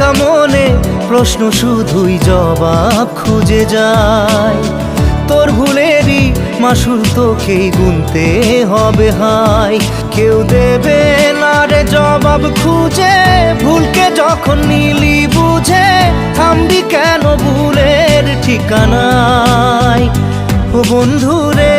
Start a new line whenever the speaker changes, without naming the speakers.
ভাঙা মনে প্রশ্ন শুধুই জবাব খুঁজে যায়। তোর ভুলেরই মাসুল তোকেই গুনতে হবে হাই। কেউ দেবে না রে জবাব খুঁজে, ভুলকে যখন নিলি বুঝে থামবি কেন ভুলের ঠিকানায়। ও বন্ধু রে